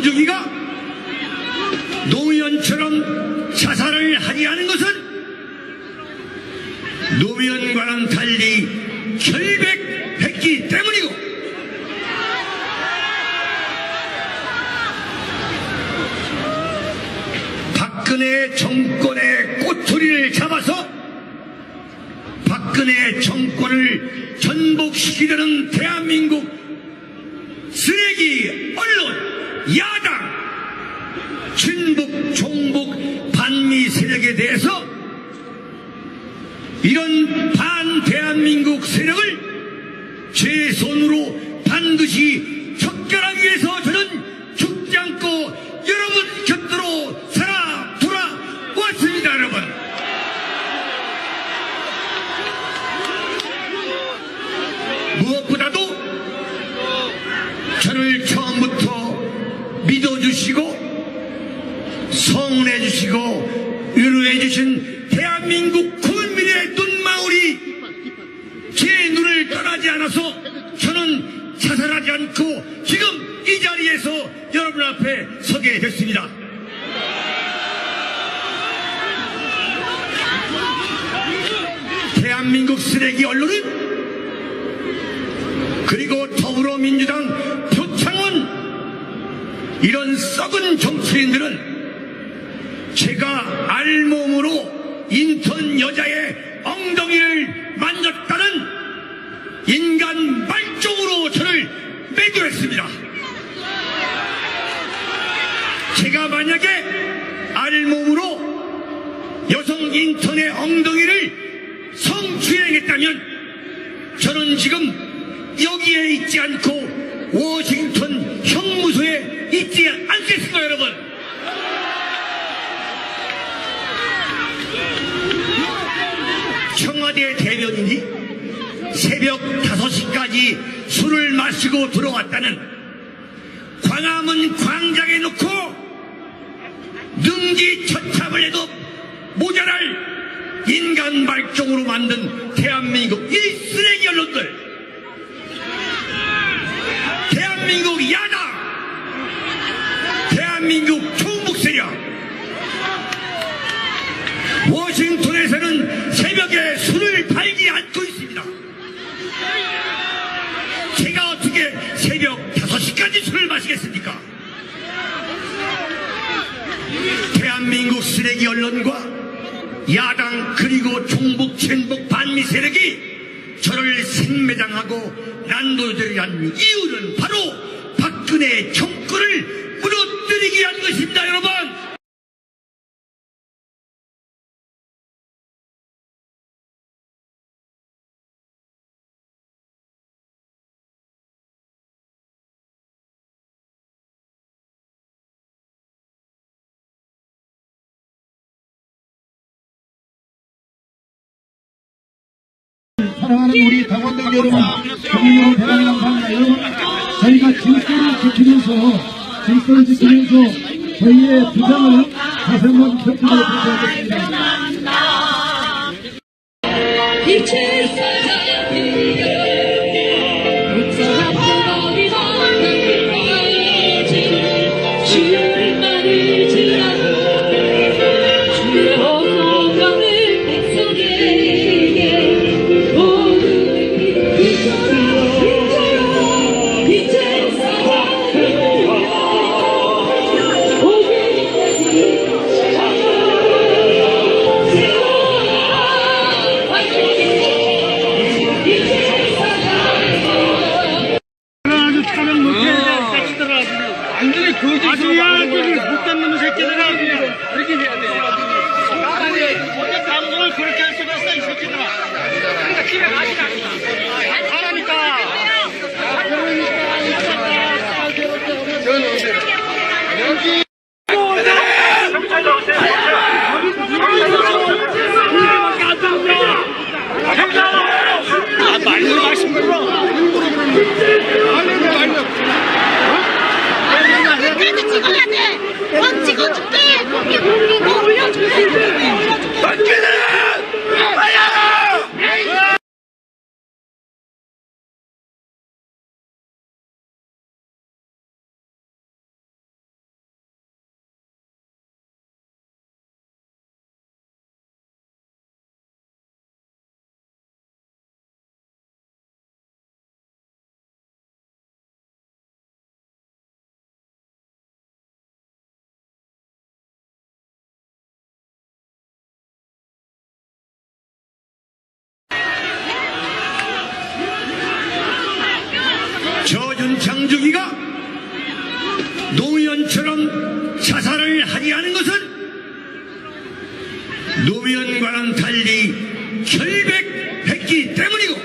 김정주기가 노무현처럼 자살을 하지 않은 것은 노무현과는 달리 결백했기 때문이고, 박근혜 정권의 꼬투리를 잡아서 박근혜 정권을 전복시키려는 대한민국 쓰레기 언론, 야당, 친북, 종북, 반미 세력에 대해서 이런 반대한민국 세력을 제 손으로 반드시 척결하기 위해서 저는 죽지 않고 여러분 곁으로 살아 돌아왔습니다. 여러분, 무엇보다도 저를 처음부터 믿어주시고 성원해주시고 위로해주신 대한민국 국민의 눈망울이 제 눈을 떠나지 않아서 저는 자살하지 않고 지금 이 자리에서 여러분 앞에 서게 됐습니다. 대한민국 쓰레기 언론은, 그리고 더불어민주당 표창원, 이런 썩은 정치인들은 제가 알몸으로 인턴 여자의 엉덩이를 만졌다는 인간 말종으로 저를 매도했습니다. 제가 만약에 알몸으로 여성 인턴의 엉덩이를 성추행했다면 저는 지금 여기에 있지 않고 워싱턴 형무소에 있지 않겠습니까, 여러분? 청와대 대변인이 새벽 5시까지 술을 마시고 들어왔다는, 광화문 광장에 놓고 능지처참을 해도 모자랄 인간 말종으로 만든 대한민국 이 쓰레기 언론들, 대한민국 야당, 대한민국 종북 세력, 워싱턴에서는 새벽에 술을 팔지 않고 있습니다. 제가 어떻게 새벽 5시까지 술을 마시겠습니까? 대한민국 쓰레기 언론과 야당, 그리고 종북, 친북, 반미 세력이 저를 생매장하고 난도질을 한 이유는 바로 박근혜 정권을 무너뜨리기 위한 것입니다, 여러분. 사랑하는 우리 당원들 여러분, 국민여러분, 대단히 감사합니다. 여러분, 저희가 질서를 지키면서 저희의 주장을 다시 한번 격하게 부탁드리겠습니다. 장주기가 노무현처럼 자살을 하리하는 것은 노무현과는 달리 결백했기 때문이고,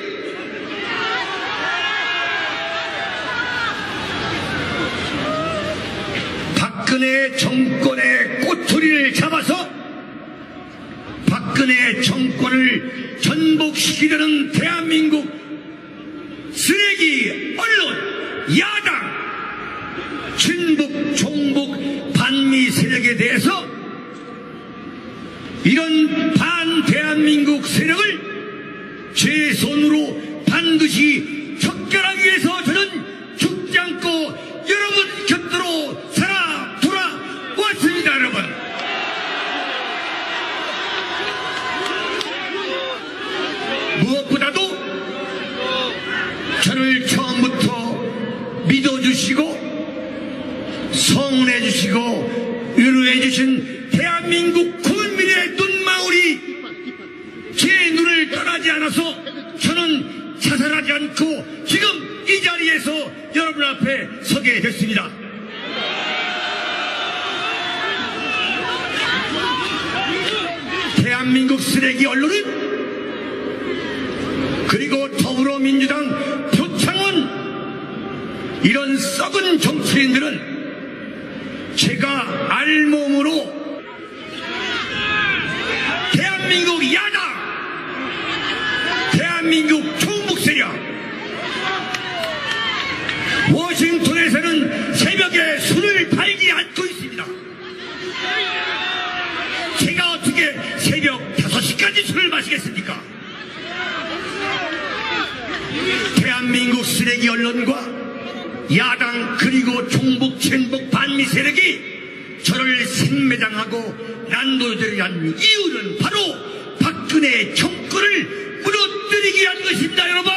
박근혜 정권의 꼬투리를 잡아서 박근혜 정권을 전복시키려는 대한민국 쓰레기 언론, 야당, 친북, 종북, 반미 세력에 대해서 이런 반대한민국 세력을 제 손으로 반드시 척결하기 위해서 저는 죽지 않고 여러분 곁으로 살아 돌아왔습니다. 여러분, 무엇보다도 저를 처음부터 믿어주시고 성원해주시고 위로해주신 대한민국 국민의 눈망울이 제 눈을 떠나지 않아서 저는 자살하지 않고 지금 이 자리에서 여러분 앞에 서게 됐습니다. 대한민국 쓰레기 언론은, 그리고 더불어민주당 표창원, 이런 썩은 정치인들은 제가 알몸으로 대한민국 야당, 대한민국 종북 세력, 워싱턴에서는 새벽에 술을 팔지 않고 있습니다. 제가 어떻게 새벽 5시까지 술을 마시겠습니까? 대한민국 쓰레기 언론과 야당, 그리고 종북, 친북, 반미 세력이 저를 생매장하고 난도질을 한 이유는 바로 박근혜 정권을 무너뜨리기 위한 것입니다. 여러분,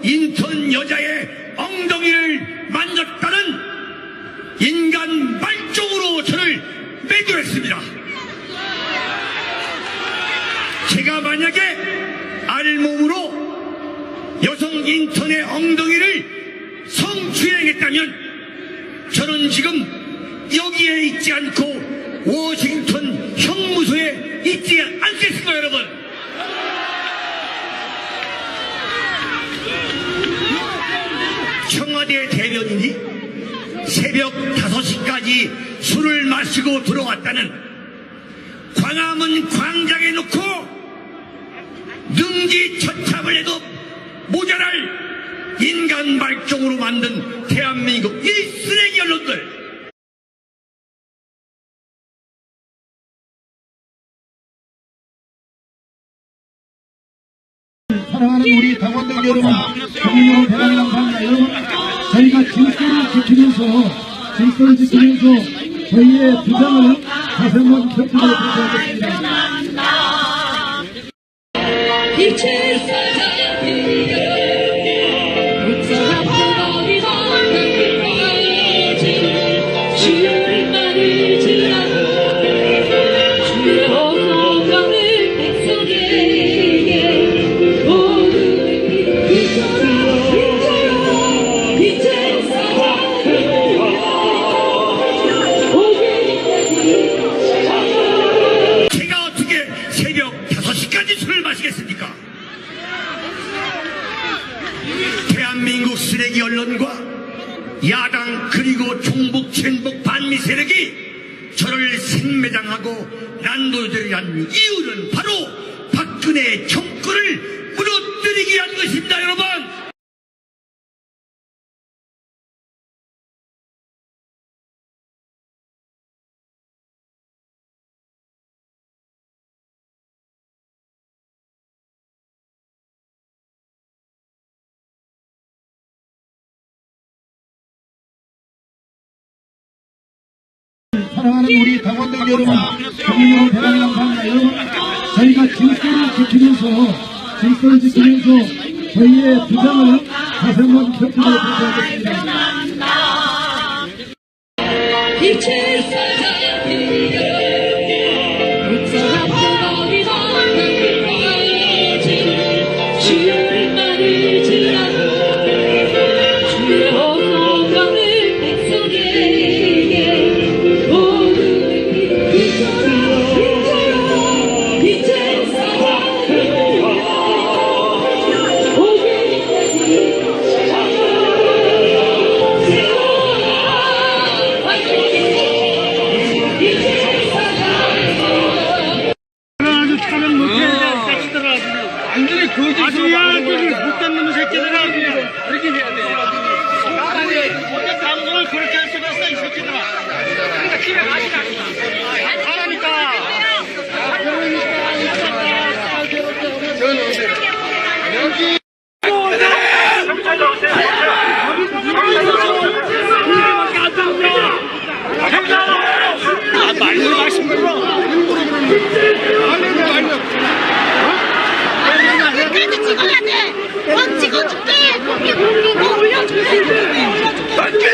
인턴 여자의 엉덩이를 만졌다는 인간 말종으로 저를 매도했습니다. 제가 만약에 알몸으로 여성 인턴의 엉덩이를 성추행했다면 저는 지금 여기에 있지 않고 워싱턴 형무소에 있지 않겠습니까, 여러분? 청와대 대변인이 새벽 5시까지 술을 마시고 들어왔다는, 광화문 광장에 놓고 능지처참을 해도 모자랄 인간 말종으로 만든 대한민국 이 쓰레기 언론들, 사랑하는 우리 당원들 여러분, 국민으로 대단히 감사합니다. 여러분, 저희가 질서를 지키면서 저희의 주장을 다시 한번 펼치도록 하겠습니다. 대한민국 쓰레기 언론과 야당, 그리고 종북, 친북, 반미 세력이 저를 생매장하고 난도질을 한 이유는 바로 박근혜 정권을 무너뜨리기 위한 것입니다. 여러분, 사랑하는 우리 당원들 여러분, 국민으로 대단히 감사합니다. 여러분, 저희가 질서를 지키면서 저희의 주장을 다시 한번 펼치도록 하겠습니다. 그렇게 할 수가 있어, 이 새끼들아. 그러니까 집에 가시라니까. 가라니까. 여기. 말로 말씀 들어. 그래도 찍어야 돼. 넌 찍어줄게. 거기 너 올려줄게. 올려줄게.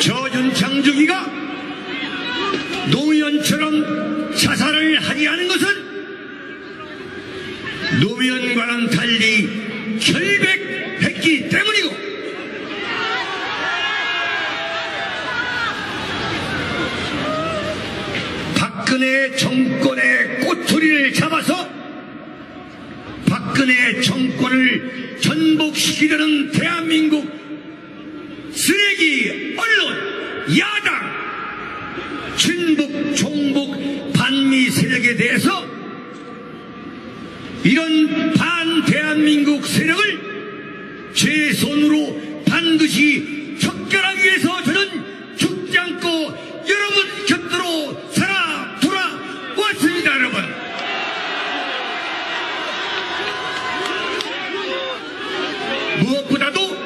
저준 장주기가 노무현처럼 자살을 하지 않은 것은 노무현과는 달리 결백했기 때문이고, 박근혜 정권의 꼬투리를 잡아서 박근혜 정권을 전복시키려는 대한민국 쓰레기 언론, 야당, 친북, 종북, 반미 세력에 대해서 이런 반대한민국 세력을 제 손으로 반드시 척결하기 위해서 저는 죽지 않고 여러분 곁으로 살아 돌아왔습니다, 여러분. 무엇보다도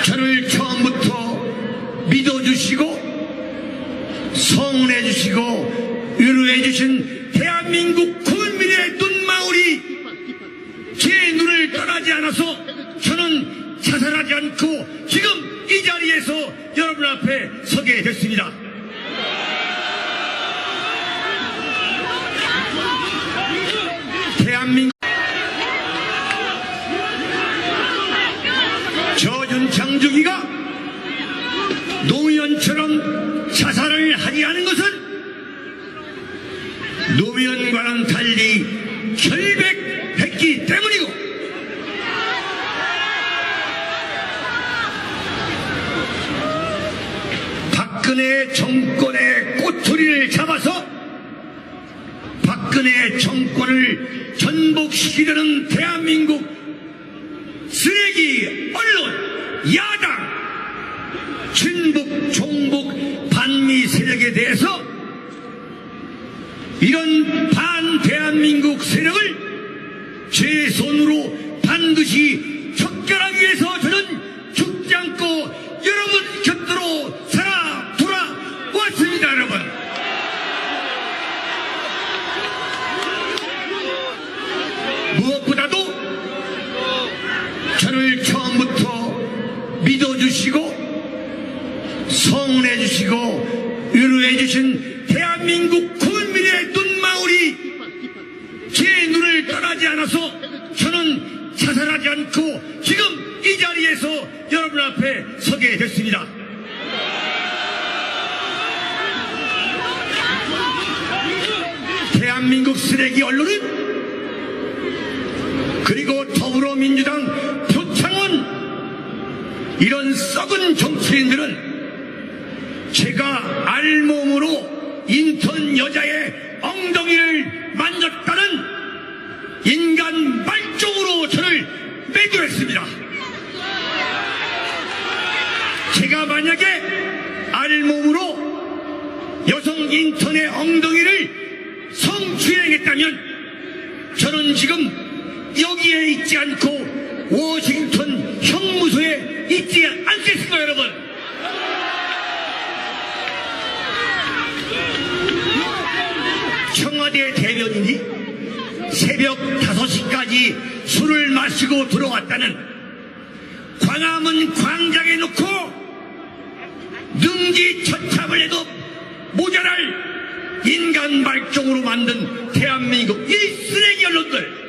저를 처음부터 믿어주시고 성원해주시고 위로해주신 대한민국 국민의 눈망울이 제 눈을 떠나지 않아서 저는 자살하지 않고 지금 이 자리에서 여러분 앞에 서게 됐습니다. 대한민국 저준 장주기가 노무현처럼 자살을 하지 않은 것은 노무현과는 달리 결백했기 때문이고, 박근혜 정권의 꼬투리를 잡아서 박근혜 정권을 전복시키려는 대한민국 쓰레기 언론, 야당, 친북, 종북, 반미 세력에 대해서 이런 반대한민국 세력을 제 손으로 반드시 척결하기 위해서 저는 죽지 않고 여러분 곁으로 살아 돌아왔습니다, 여러분. 무엇보다도 저를 처음부터 믿어주시고 성원해주시고 위로해주신 대한민국 국민의 눈망울이 제 눈을 떠나지 않아서 저는 자살하지 않고 지금 이 자리에서 여러분 앞에 서게 됐습니다. 대한민국 쓰레기 언론은 그리고 더불어민주당 표창원 이런 썩은 정치인들은 제가 알몸으로 인턴 여자의 엉덩이를 만졌다는 인간 말종으로 저를 매도했습니다. 제가 만약에 알몸으로 여성 인턴의 엉덩이를 성추행했다면 저는 지금 여기에 있지 않고 워싱턴 형무소에 있지 않겠습니까, 여러분? 청와대 대변인이 새벽 5시까지 술을 마시고 들어왔다는 광화문 광장에 놓고 능지처참을 해도 모자랄 인간 말종으로 만든 대한민국 이 쓰레기 언론들,